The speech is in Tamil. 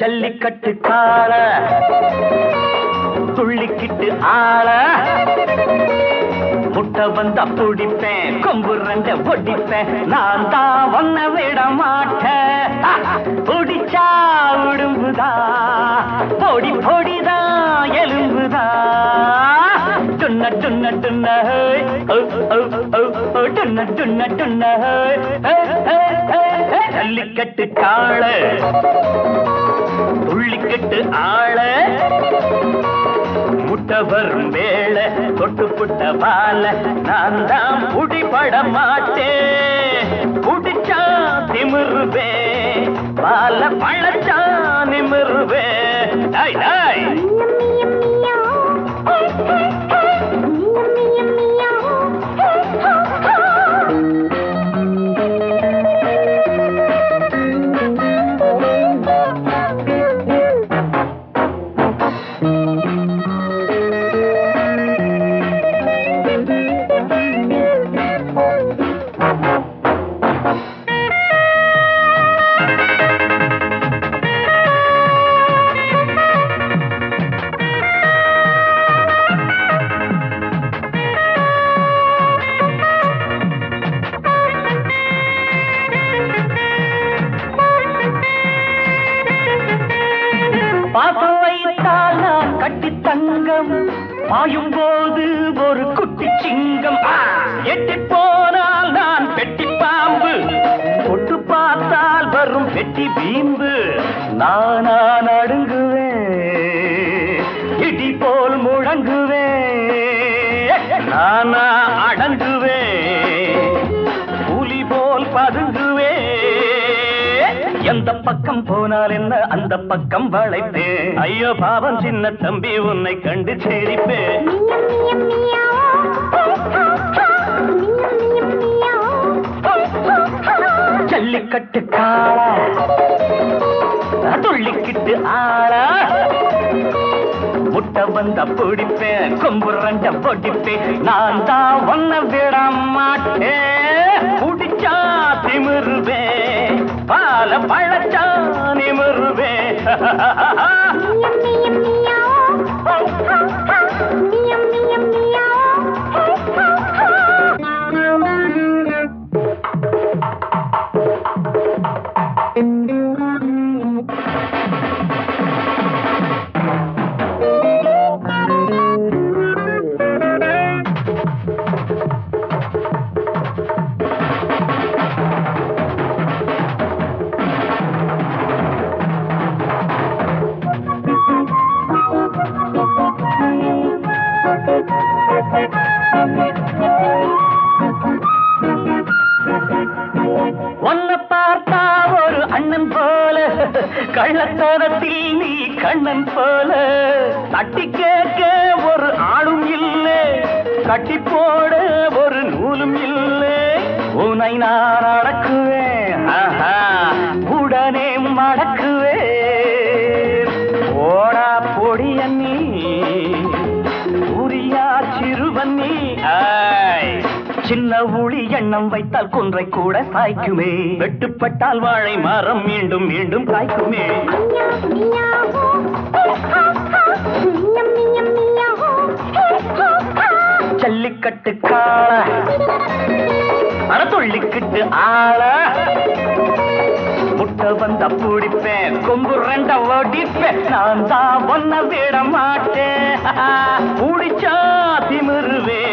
ஜல்லிக்கட்டு காள துள்ளிக்கிட்டு ஆள முட்டை வந்தா பிடிப்பேன் கொம்பு ரெண்ட ஒடிப்பேன் நான் தான் ஒன்ன விட மாட்டேன் பிடிச்சா உடும்புதா பொடி பொடிதான் எலும்புதா டுன்ன டுன்ன டுன்ன டுன்ன டுன்ன டுன்ன ஜல்லிக்கட்டு காள துள்ளிக்கட்டு ஆள முட்டை வரும் வேளை தொட்டு புட்ட வாழ நான் தான் புடிபட மாட்டேன் புடிச்சா திமிருவே வாழ பழச்சா நிமிருவே பாசம் வைத்தால் நான் கட்டி தங்கம் பாயும் போது ஒரு குட்டி சிங்கம் எட்டி போனால் நான் பெட்டி பாம்பு தொட்டு பார்த்தால் வரும் வெட்டி பீம்பு நானா நடுங்குவேன் இடி போல் முழங்குவேன் நானா அடங்குவேன் புலி போல் பதுங்குவேன் எந்த பக்கம் போனால் என்ன அந்த பக்கம் வளைப்பேன் ஐயோ பாவம் சின்ன தம்பி உன்னை கண்டு சேரிப்பேன் ஜல்லிக்கட்டு காளா துள்ளிக்கிட்டு ஆளா முட்டை வந்த பிடிப்பேன் கொம்பு ரெண்ட பொடிப்பேன் நான் தான் ஒன்ன விட மாட்டேன் புடிச்சா திமிருவேன் பால பழச்சா நிமிருவேன் உன்னை பார்த்தா ஒரு அண்ணன் போல கள்ளத்தனத்தில் நீ கண்ணன் போல தட்டி கேட்க ஒரு ஆளும் இல்லை கட்டி போட ஒரு நூலும் இல்லை உன்னை நான் அடக்குவேன் உடனே மடக்குவேன் ஓடா பொடிய நீ உரியா சிறுவன்னி சின்ன ஊழி எண்ணம் வைத்தால் குன்றை கூட சாய்க்குமே வெட்டுப்பட்டால் வாழை மரம் மீண்டும் மீண்டும் காய்க்குமே ஜல்லிக்கட்டு காள துள்ளிக்கிட்டு ஆள முட்டை வந்த பிடிப்பேன் கொம்பு ரெண்ட ஒடிப்பேன் நான் தான் ஒன்ன விட மாட்டேன் பிடிச்சா திமிருவே